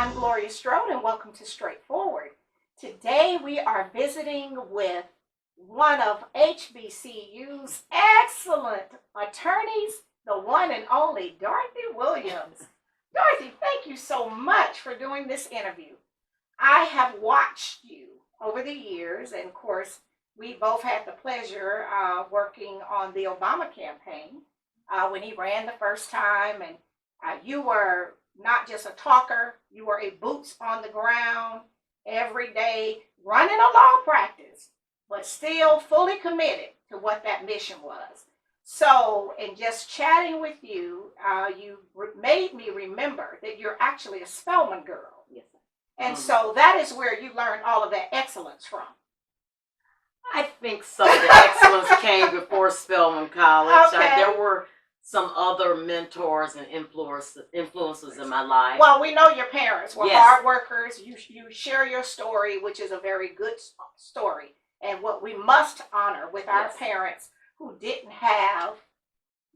I'm Gloria Strode, and welcome to Straightforward. Today we are visiting with one of HBCU's excellent attorneys, the one and only Dorothy Williams. Dorothy, thank you so much for doing this interview. I have watched you over the years, and of course, we both had the pleasure working on the Obama campaign when he ran the first time, and you were not just a talker, you were a boots on the ground every day, running a law practice, but still fully committed to what that mission was. So, in just chatting with you, you made me remember that you're actually a Spelman girl. Yes. And so that is where you learned all of that excellence from. I think some of the excellence came before Spelman College. Okay. There were some other mentors and influences in my life. Well, we know your parents were Yes. hard workers. You share your story, which is a very good story, and what we must honor with our Yes. parents who didn't have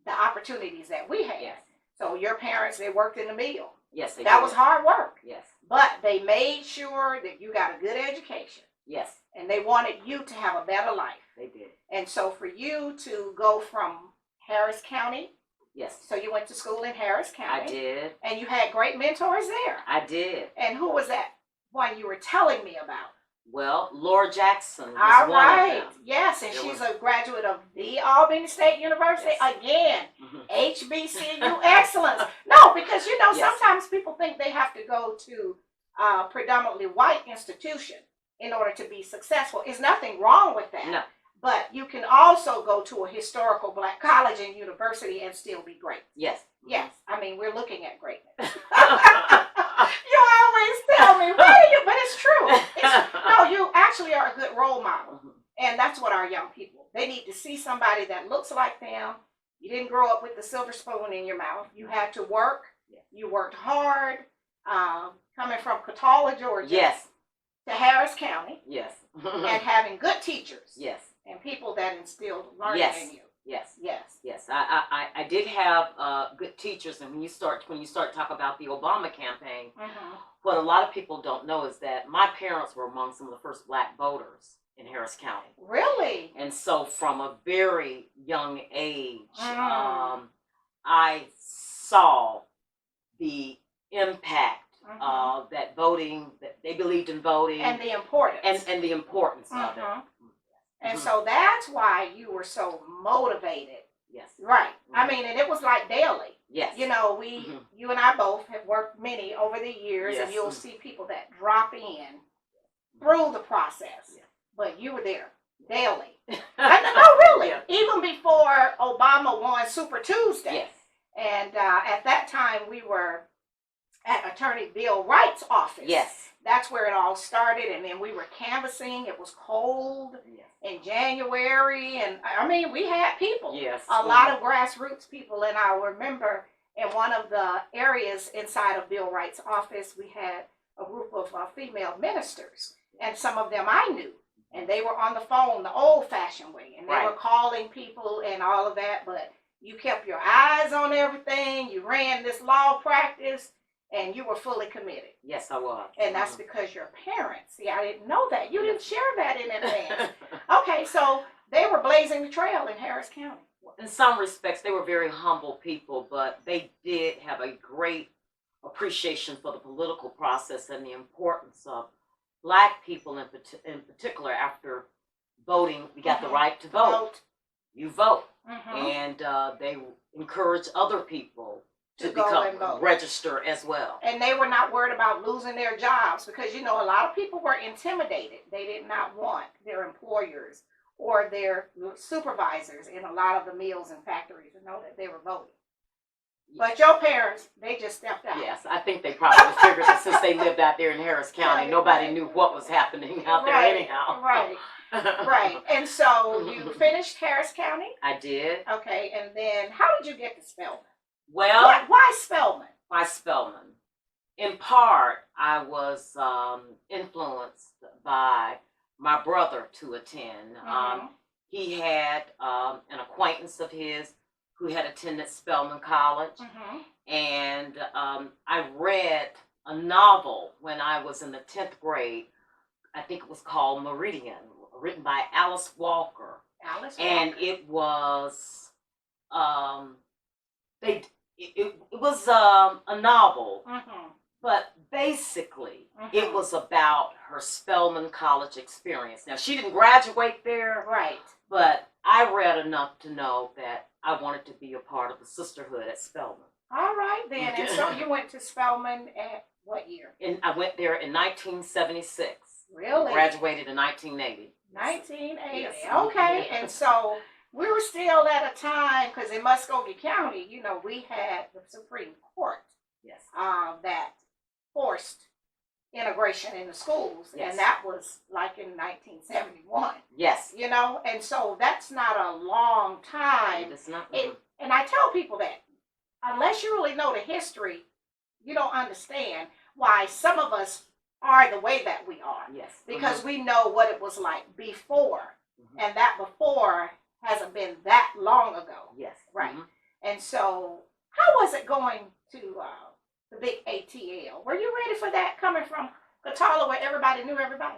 the opportunities that we had. Yes. So your parents, they worked in the mill. Yes, they That did. was hard work, Yes. but they made sure that you got a good education, Yes, and they wanted you to have a better life. they did. And so for you to go from Harris County, Yes, so you went to school in Harris County. I did. And you had great mentors there. I did. And who was that one you were telling me about? Well, Laura Jackson was All one right. of them. Yes, and There she's was- a graduate of the Albany State University. Yes. Again, Mhm. HBCU excellence. No, because you know, Yes. sometimes people think they have to go to a predominantly white institution in order to be successful. There's nothing wrong with that. No. But you can also go to a historical black college and university and still be great. Yes. Yes, I mean, we're looking at greatness. You always tell me, what are you? But it's true. No, you actually are a good role model. Mhm. And that's what our young people, they need to see somebody that looks like them. You didn't grow up with the silver spoon in your mouth. You had to work. Yes. You worked hard. Coming from Catawba, Georgia, Yes. to Harris County, Yes. and having good teachers Yes. and people that instilled learning Yes. in you. Yes. Yes. Yes, I did have good teachers, and when you start talk about the Obama campaign, Mm-hmm. what a lot of people don't know is that my parents were among some of the first black voters in Harris County, Really? and so from a very young age, Mm. I saw the impact Mhm. that voting, that they believed in voting, And the importance. and the importance of it. Mhm. And Mhm. so that's why you were so motivated. Yes, Right. I Mhm. mean, and it was like daily. yes, You know, Mhm. you and I both have worked many over the years, and Yes. you'll see people that drop in through the process. Yeah. But you were there daily. No, really. Yeah. Even before Obama won Super Tuesday. Yes. And at that time, we were at Attorney Bill Wright's office. Yes. That's where it all started, and then we were canvassing. It was cold Yes. in January, and I mean, we had people. Yes. A lot of grassroots people, and I remember in one of the areas inside of Bill Wright's office, we had a group of female ministers, and some of them I knew, and they were on the phone the old-fashioned way, and they were Right. calling people and all of that, but you kept your eyes on everything, you ran this law practice, and you were fully committed. Yes, I was. And that's because your parents, see, I didn't know that. You didn't share that in advance. Mhm. Okay, so they were blazing the trail in Harris County. In some respects, they were very humble people, but they did have a great appreciation for the political process and the importance of black people in particular. After voting, we got the Mhm. right to vote. You vote. Mhm. And they encourage other people to To go and become vote. register as well. And they were not worried about losing their jobs because, you know, a lot of people were intimidated. They did not want their employers or their supervisors in a lot of the mills and factories to know that they were voting. But your parents, they just stepped out. Yes, I think they probably figured that since they lived out there in Harris County, Right, nobody right. knew what was happening out there Right, anyhow. Right, right. And so you finished Harris County. I did. Okay, and then how did you get to Spelman? Well, Why Spelman? by Spelman. In part, I was influenced by my brother to attend. Mhm. He had an acquaintance of his who had attended Spelman College, Mhm. and I read a novel when I was in the 10th grade. I think it was called Meridian, written by Alice Walker. Alice Walker. And it was it was a novel, but basically it was about her Spelman College experience. Now, she didn't graduate there, right? But I read enough to know that I wanted to be a part of the sisterhood at Spelman. All right, then. And so you went to Spelman at what year? I went there in 1976. Really? Graduated in 1980. 1980. Yes. Okay, and so we were still at a time, because in Muskogee County, you know, we had the Supreme Court. Yes. That forced integration in the schools, yes. and that was like in 1971. Yes. You know, and so that's not a long time. It's not. And I tell people that unless you really know the history, you don't understand why some of us are the way that we are. Yes. Because we know what it was like before, and that before hasn't been that long ago. Yes. Right. And so, how was it going to the big ATL? Were you ready for that, coming from Catala where everybody knew everybody?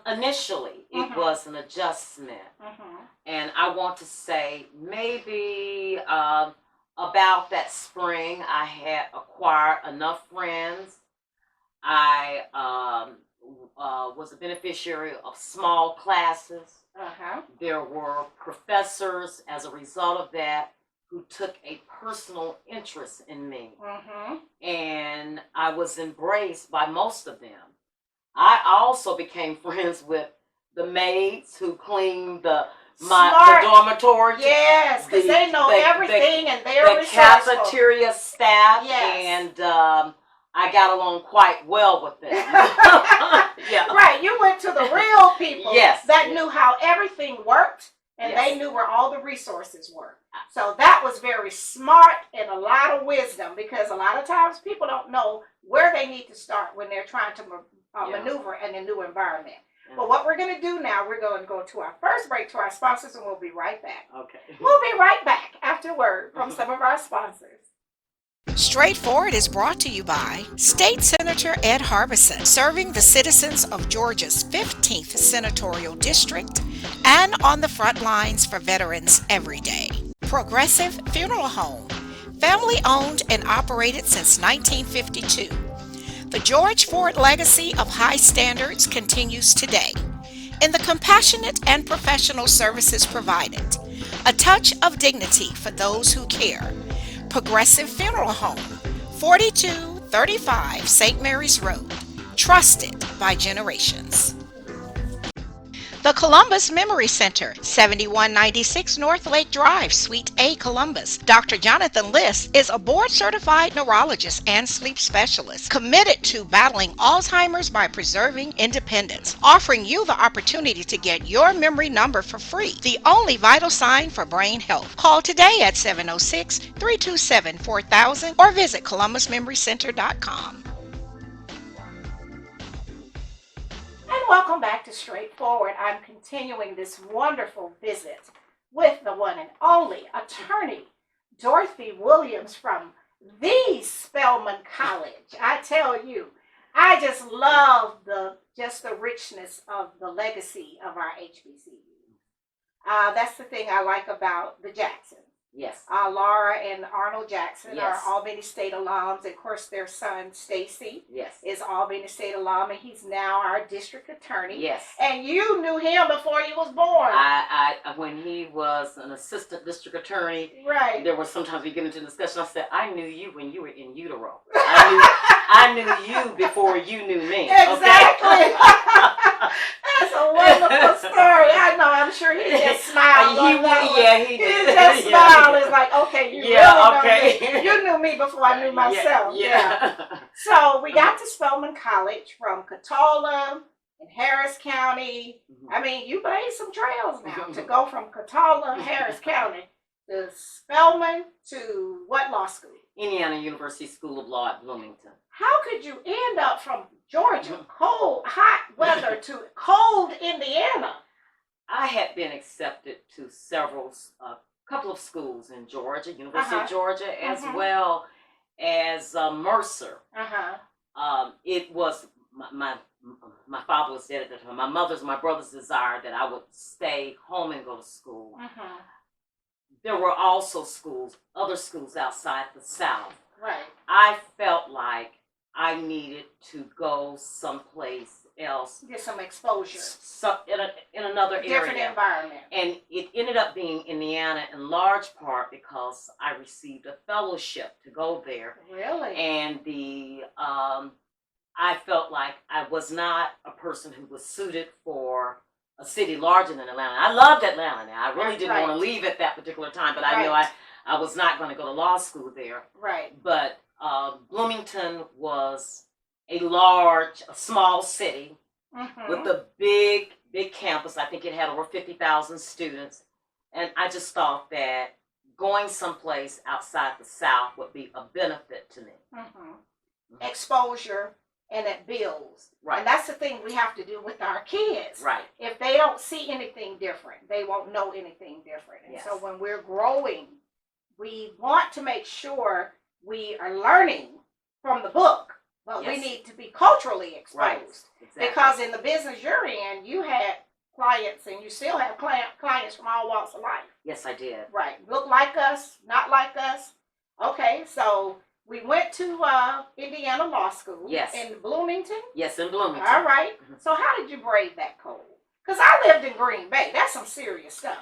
Initially, it was an adjustment. And I want to say maybe about that spring, I had acquired enough friends. I was a beneficiary of small classes. There were professors, as a result of that, who took a personal interest in me. And I was embraced by most of them. I also became friends with the maids who cleaned the dormitory. Yes, because they know everything, and they're the cafeteria staff. Yes. And I got along quite well with them. Yeah. Right, you went to the real people that yes. knew how everything worked, and they knew where all the resources were. So that was very smart and a lot of wisdom, because a lot of times people don't know where they need to start when they're trying to maneuver in a new environment. But what we're going to do now, we're going to go to our first break to our sponsors, and we'll be right back. Okay. We'll be right back after a word from some of our sponsors. Straightforward is brought to you by State Senator Ed Harbison, serving the citizens of Georgia's 15th Senatorial District and on the front lines for veterans every day. Progressive Funeral Home, family owned and operated since 1952. The George Ford legacy of high standards continues today in the compassionate and professional services provided. A touch of dignity for those who care. Progressive Funeral Home, 4235 St. Mary's Road, trusted by generations. The Columbus Memory Center, 7196 North Lake Drive, Suite A, Columbus. Dr. Jonathan Liss is a board-certified neurologist and sleep specialist committed to battling Alzheimer's by preserving independence, offering you the opportunity to get your memory number for free, the only vital sign for brain health. Call today at 706-327-4000 or visit columbusmemorycenter.com. And welcome back to Straightforward. I'm continuing this wonderful visit with the one and only Attorney Dorothy Williams from the Spelman College. I tell you, I just love the richness of the legacy of our HBCU. That's the thing I like about the Jacksons. Yes. Laura and Arnold Jackson are Albany State alums. And of course, their son, Stacy, is Albany State alum, and he's now our district attorney. Yes. And you knew him before he was born. I when he was an assistant district attorney, right. There was sometimes we get into discussion. I said, I knew you when you were in utero. I knew you before you knew me. Exactly. Okay? That's a wonderful story. I know. I'm sure he just smiled. He did. He just smiled. It's like, okay, you really know me. You knew me before I knew myself. Yeah. So we got to Spelman College from Catala and Harris County. I mean, you blazed some trails now to go from Catala, Harris County, to Spelman to what law school? Indiana University School of Law at Bloomington. How could you end up from Georgia, cold, hot weather, to cold Indiana? I had been accepted to couple of schools in Georgia, University of Georgia, as well as Mercer. it was my father was dead at the time. My brother's desire that I would stay home and go to school. There were also other schools outside the South. Right. I felt like I needed to go someplace else, get some exposure, in another different area. environment. And it ended up being Indiana in large part because I received a fellowship to go there. Really? And I felt like I was not a person who was suited for a city larger than Atlanta. I loved Atlanta. I really didn't want to leave at that particular time, but I knew I was not going to go to law school there. Right. But Bloomington was a small city with a big campus. I think it had over 50,000 students. And I just thought that going someplace outside the South would be a benefit to me. Exposure, and it builds. Right. And that's the thing we have to do with our kids. Right. If they don't see anything different, they won't know anything different. And so when we're growing, we want to make sure we are learning from the book, but we need to be culturally exposed. Right. Exactly. Because in the business you're in, you had clients, and you still have clients from all walks of life. Yes, I did. Right. Look like us, not like us. Okay, so we went to Indiana Law School. Yes. In Bloomington? Yes, in Bloomington. All right. So how did you brave that cold? Because I lived in Green Bay. That's some serious stuff.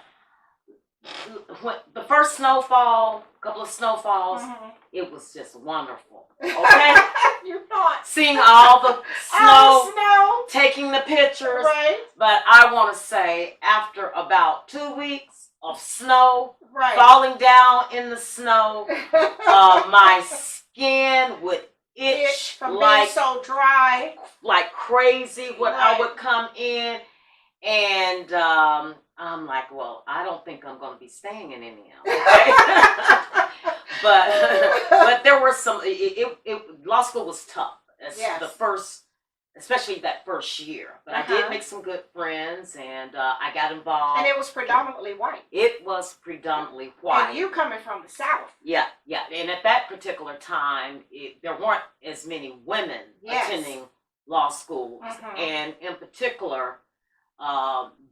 When the first snowfall, a couple of snowfalls, it was just wonderful. Okay? You thought. Seeing all the snow, taking the pictures. Right. But I want to say, after about 2 weeks of snow, right, falling down in the snow, my skin would itch from like being so dry, like crazy when right, I would come in, and I'm like, well, I don't think I'm going to be staying in Indiana. Okay? but there were some. Law school was tough. Especially that first year. But I did make some good friends, and I got involved. And it was predominantly white. It was predominantly white. And you coming from the South. Yeah. And at that particular time, there weren't as many women attending law schools. And in particular,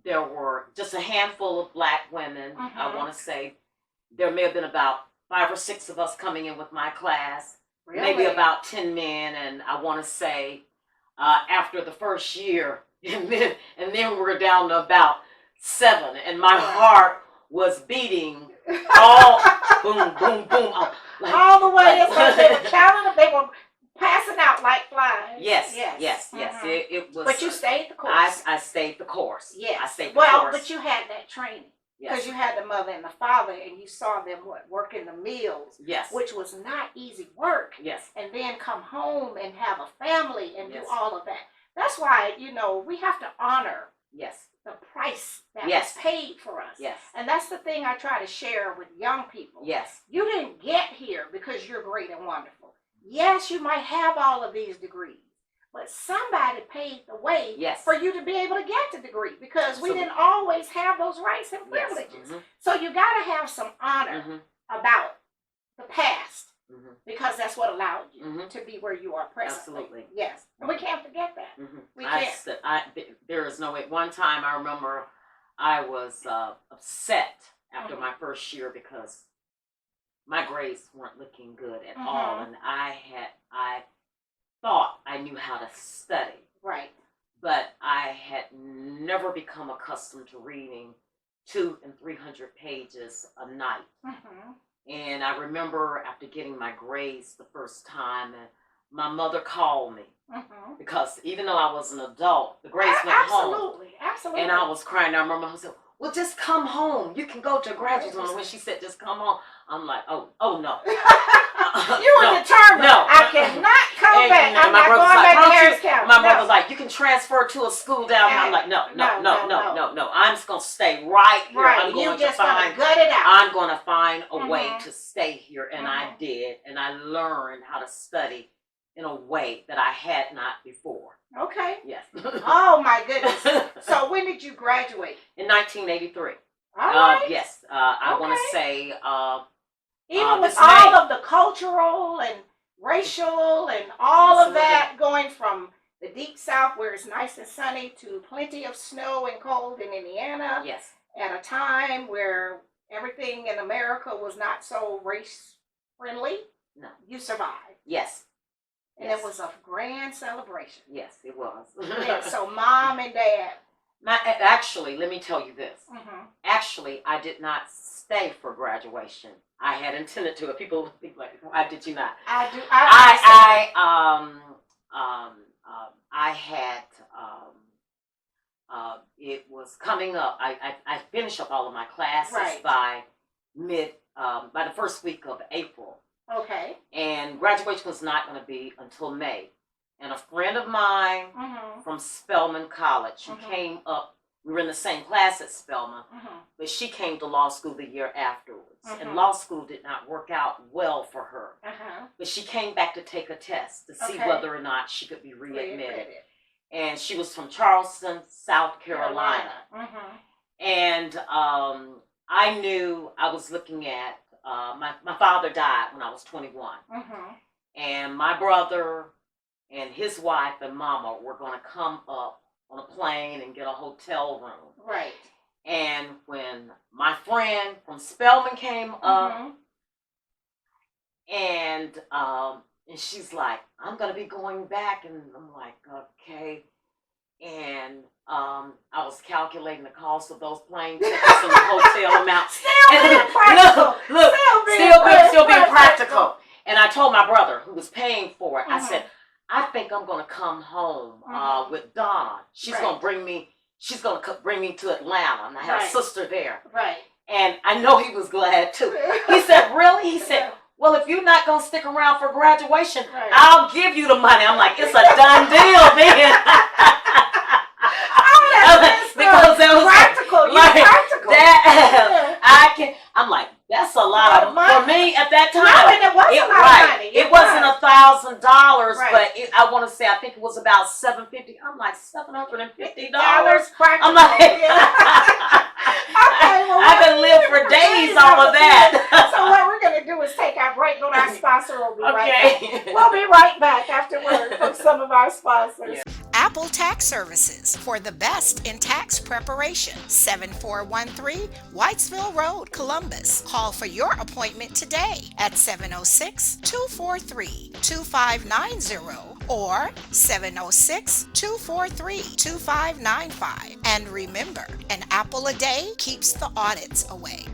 there were just a handful of black women. I want to say there may have been about 5 or 6 of us coming in with my class. Really? Maybe about 10 men. And I want to say, after the first year, and then we're down to about 7, and my heart was beating all boom, boom, boom, all the way. They were counting them. They were passing out like flies. Yes. It was. But you stayed the course. I stayed the course. Yes. I stayed the course. But you had that training. Because you had the mother and the father, and you saw them working the mills, which was not easy work. Yes. And then come home and have a family and do all of that. That's why, we have to honor the price that was paid for us. Yes. And that's the thing I try to share with young people. Yes. You didn't get here because you're great and wonderful. Yes, you might have all of these degrees, but somebody paid the way for you to be able to get the degree, because we didn't always have those rights and privileges. So you got to have some honor about the past, because that's what allowed you to be where you are presently. Absolutely. Yes. And we can't forget that. We can't. There is no way. One time I remember I was upset after my first year because my grades weren't looking good at all, and I thought I knew how to study. Right. But I had never become accustomed to reading 200 and 300 pages a night. And I remember after getting my grades the first time, my mother called me because even though I was an adult, the grades went home. Absolutely. And I was crying. I remember I said, "Well, just come home. You can go to graduate school." And when she said, "Just come home," I'm like, "Oh no." You were determined. No. I cannot come back. I'm not going back to Harris County. My brother's like, "You can transfer to a school down here." I'm like, no. I'm just gonna stay right here. I'm going to find. Gut it out. I'm going to find a way to stay here, and I did, and I learned how to study in a way that I had not before. Okay. Yes. Oh my goodness. So when did you graduate? In 1983. All right. Yes. I want to say. Even with all of the cultural and racial and all of that South where it's nice and sunny to plenty of snow and cold in Indiana Yes. at a time where everything in America was not so race friendly. No. You survived. Yes. And it was a grand celebration. Yes, it was. And so mom and dad. Actually, let me tell you this. Mm-hmm. Actually, I did not stay for graduation. I had intended to. People would be like, "Why did you not?" I do. I had. It was coming up. I finished up all of my classes by the first week of April. Okay. And graduation was not going to be until May. And a friend of mine from Spelman College who came up, we were in the same class at Spelman, but she came to law school the year afterwards. And law school did not work out well for her. But she came back to take a test to see whether or not she could be readmitted. And she was from Charleston, South Carolina. And I knew I was looking at, my father died when I was 21. And my brother and his wife and mama were going to come up on a plane and get a hotel room. Right. And when my friend from Spelman came up, and she's like, "I'm going to be going back," and I'm like, "Okay." And I was calculating the cost of those plane tickets and the hotel amount. Still being practical. Still being practical. And I told my brother, who was paying for it, I said, "I think I'm going to come home with Donna. She's going to bring me. She's going to bring me to Atlanta, and I have a sister there." Right. And I know he was glad too. He said, "Really?" He said, "Well, if you're not going to stick around for graduation, I'll give you the money." I'm like, "It's a done deal, man." Because that was practical. I'm like, that's a lot of money for me at that time. No, and it wasn't a lot of money. It wasn't $1,000, but I want to say I think it was about $750. I'm like $750. I'm like, I could live for days off of that. So what we're gonna do is take our break. Go to our sponsor. We'll be right back. We'll be right back after word from some of our sponsors. Yeah. Apple Tax Services for the best in tax preparation. 7413 Whitesville Road, Columbus. Call for your appointment today at 706-243-2590 or 706-243-2595. And remember, an apple a day keeps the audits away.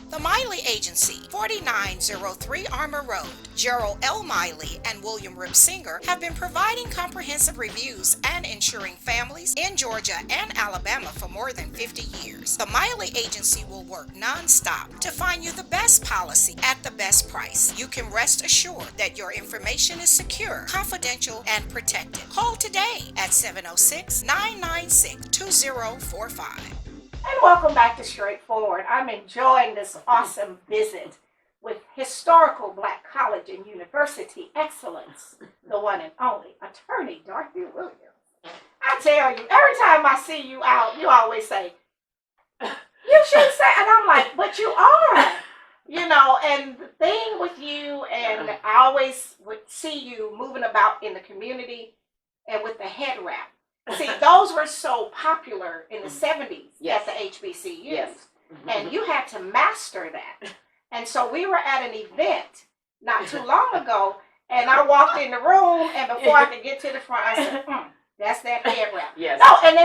The Miley Agency, 4903 Armour Road. Gerald L. Miley and William Ripsinger have been providing comprehensive reviews and insuring families in Georgia and Alabama for more than 50 years. The Miley Agency will work non-stop to find you the best policy at the best price. You can rest assured that your information is secure, confidential, and protected. Call today at 706-996-2045. And welcome back to Straightforward. I'm enjoying this awesome visit with historical Black college and university excellence, the one and only Attorney Dorothy William. I tell you, every time I see you out, you always say, "You shouldn't say," and I'm like, "But you are." You know, and the thing with you, and I always would see you moving about in the community and with the head wrap. See, those were so popular in the 70s at the HBCUs. Yes. And you had to master that. And so we were at an event not too long ago, and I walked in the room, and before I could get to the front, I said, "That's that head wrap." Yes. No, and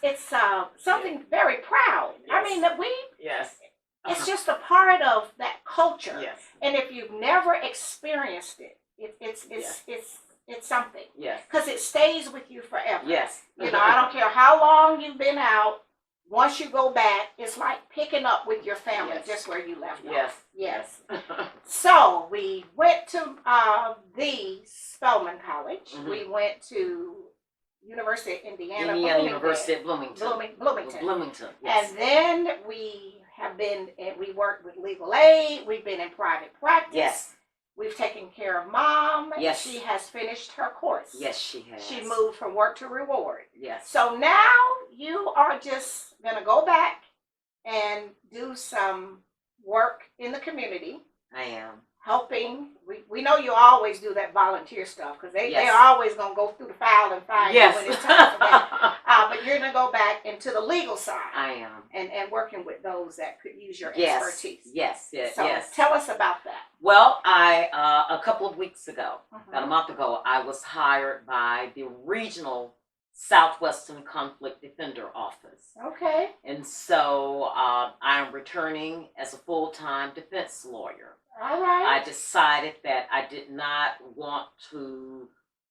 it's something very proud. Yes. I mean, that Yes. it's just a part of that culture. Yes. And if you've never experienced it, it's something. Yes. Because it stays with you forever. Yes. You know, I don't care how long you've been out. Once you go back, it's like picking up with your family just where you left off. Yes. So we went to the Spelman College. We went to University of Indiana University of Bloomington. Bloomington. Yes. And then we worked with legal aid. We've been in private practice. Yes. We've taken care of mom. Yes. She has finished her course. Yes, she has. She moved from work to reward. Yes. So now you are just going to go back and do some work in the community. I am. helping. We know you always do that volunteer stuff because they're Yes. always going to go through the file and find Yes. you when it's time for that. But you're going to go back into the legal side. I am. And working with those that could use your Yes. expertise. Yes. So Yes. tell us about that. Well, a couple of weeks ago, Mhm. about a month ago, I was hired by the regional Southwestern Conflict Defender Office. Okay. And so I am returning as a full-time defense lawyer. All right. I decided that I did not want to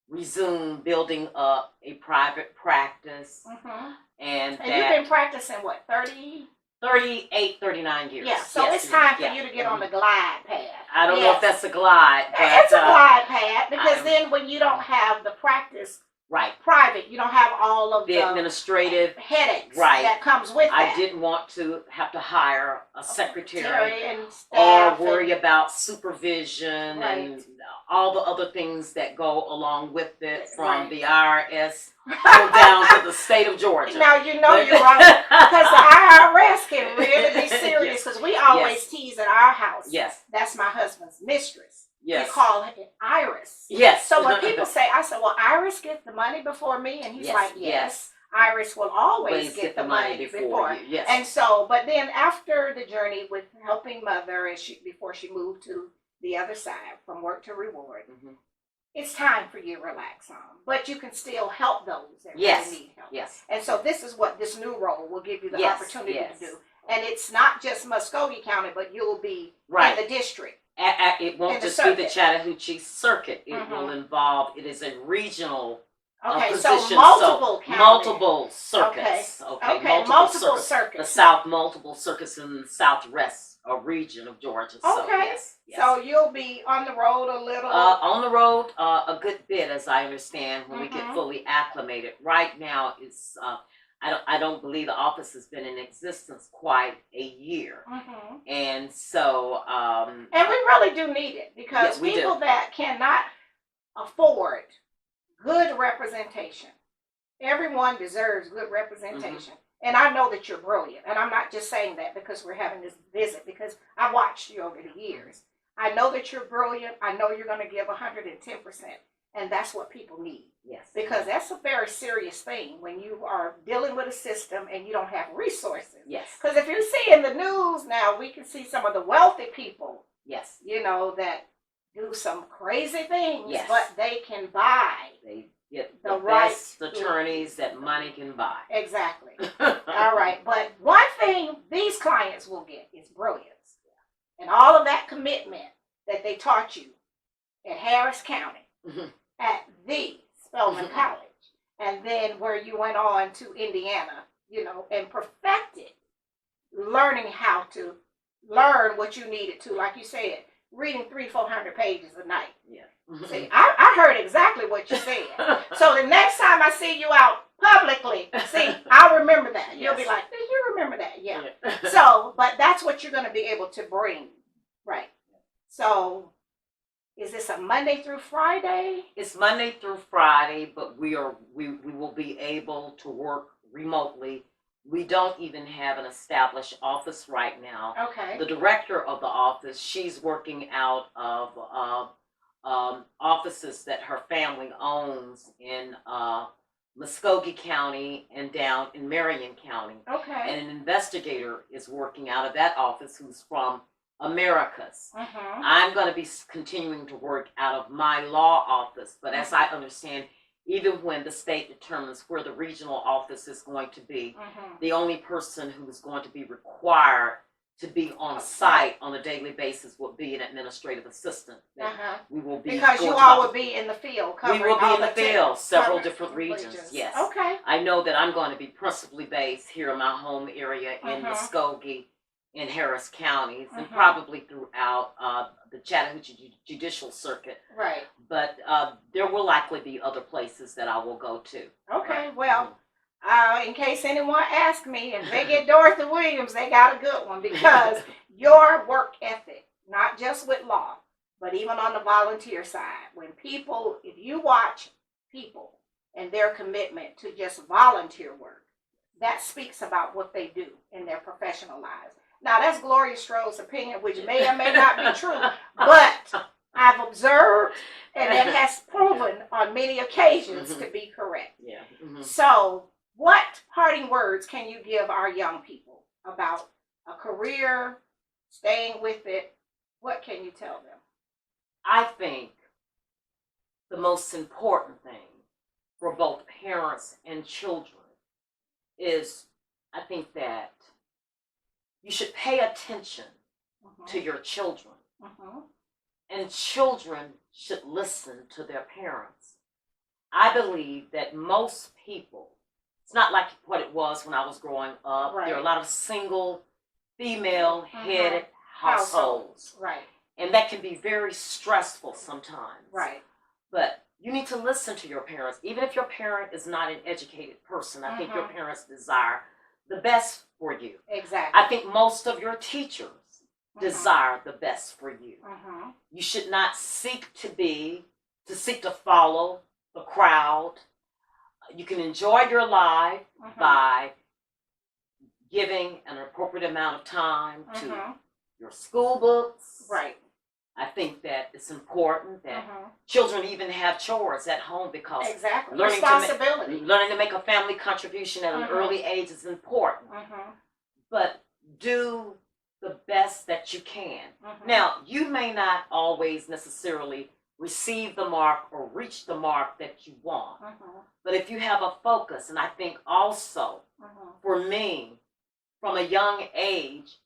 resume building up a private practice. Mm-hmm. And you've that been practicing what, 30? 38, 39 years. Yeah, so Yes. it's time for Yeah. you to get on the glide path. I don't know if that's a glide, but it's a glide path because I'm- then when you don't have the practice right. private, you don't have all of The administrative headaches right. that comes with I that. didn't want to have to hire a secretary and or staff worry and, about supervision Right. and all the other things that go along with it, from Right. the IRS go down to the state of Georgia. Now you know you're right because the IRS can really be serious because we always tease at our house. Yes. That's my husband's mistress. Yes. We call it Iris. Yes. So when people say, I said, well, Iris gets the money before me, and he's like, yes. Iris will always get the money before. you. Yes. And so, but then after the journey with helping mother, before she moved to the other side from work to reward, Mhm. it's time for you to relax on. But you can still help those that Yes. really need help. Yes. And so this is what this new role will give you the Yes, opportunity yes. to do. And it's not just Muskogee County, but you'll be Right. in the district. It won't In the just be the circuit. Chattahoochee circuit. It Mhm. will involve. It is a regional Okay, so position. multiple counties. Multiple circuits. Okay, multiple The circuits. South, multiple circuits in the southwest region of Georgia. So, Okay. yes. So you'll be on the road a little. On the road a good bit, as I understand, when we get Mhm. fully acclimated. Right now, it's I don't believe the office has been in existence quite a year, Mhm. and so And we really do need it because Yeah, we people do. that cannot afford good representation, everyone deserves good representation. And I know that you're brilliant, and I'm not just saying that because we're having this visit, because I watched you over the years. I know that you're brilliant. I know you're going to give 110%, and that's what people need. yes, Because that's a very serious thing when you are dealing with a system and you don't have resources. yes, Because if you see in the news now, we can see some of the wealthy people, yes. that do some crazy things, Yes. but they can buy. They get The the best right- attorneys that money can buy. Exactly. All right. But one thing these clients will get is brilliance. And all of that commitment that they taught you at Harris County, Mhm. at the Spelman Mhm. College, and then where you went on to Indiana, and perfected learning how to learn what you needed to, like you said, reading 300-400 pages a night. Yeah. See, I heard exactly what you said. So the next time I see you out publicly, see, I'll remember that. You'll be Yes. like, "Did you remember that?" Yeah. So, but that's what you're going to be able to bring, right? So, is this a Monday through Friday? It's Monday through Friday, but we will be able to work remotely. We don't even have an established office right now. Okay. The director of the office, she's working out of offices that her family owns in Muskogee County and down in Marion County. Okay. And an investigator is working out of that office who's from Americas. Mm-hmm. I'm going to be continuing to work out of my law office, but as I understand, even when the state determines where the regional office is going to be, Mm-hmm. the only person who's going to be required to be on site on a daily basis will be an administrative assistant. Uh-huh. We will be Because going you to all the- will be in the field we covering will be all in the the field, several covering different regions. Yes. Okay. I know that I'm going to be principally based here in my home area in Mhm. Muskogee, in Harris counties, and Mhm. probably throughout the Chattahoochee Judicial Circuit. Right. But there will likely be other places that I will go to. Okay. Right. Well, in case anyone asks me, if they get Dorothy Williams, they got a good one because your work ethic, not just with law, but even on the volunteer side, if you watch people and their commitment to just volunteer work, that speaks about what they do in their professional lives. Now, that's Gloria Strode's opinion, which may or may not be true, but I've observed and it has proven on many occasions to be correct. Yeah. So, what parting words can you give our young people about a career, staying with it? What can you tell them? I think the most important thing for both parents and children is, I think that you should pay attention to your children. And children should listen to their parents. I believe that most people, it's not like what it was when I was growing up. Right. There are a lot of single, female-headed households. Right. And that can be very stressful sometimes. Right. But you need to listen to your parents. Even if your parent is not an educated person, I think your parents desire the best for you. Exactly. I think most of your teachers desire the best for you. You should not seek to follow the crowd. You can enjoy your life by giving an appropriate amount of time to your school books. Right. I think that it's important that children even have chores at home because learning to make a family contribution at an early age is important. But do the best that you can. Now, you may not always necessarily receive the mark or reach the mark that you want. But if you have a focus, and I think also for me, from a young age,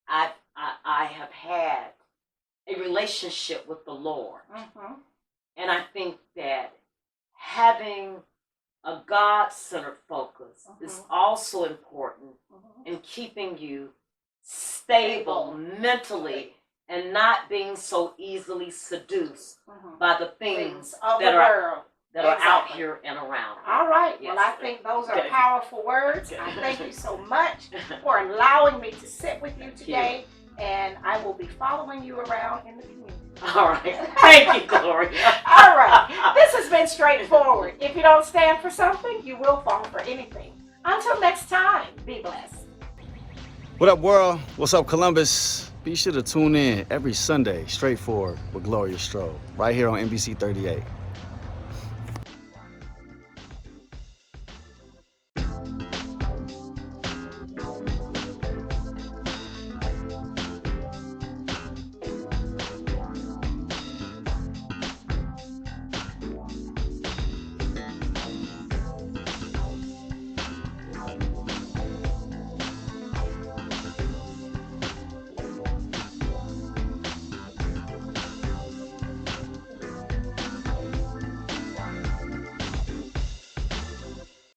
I have had a relationship with the Lord. And I think that having a God-centered focus is also important in keeping you stable mentally and not being so easily seduced by the things that are out here and around. All right. Yes. Well, I think those are powerful words. I thank you so much for allowing me to sit with you today. And I will be following you around in the community. All right. Thank you, Gloria. All right. This has been Straightforward. If you don't stand for something, you will fall for anything. Until next time, be blessed. What up, world? What's up, Columbus? Be sure to tune in every Sunday, Straightforward with Gloria Strode, right here on NBC 38.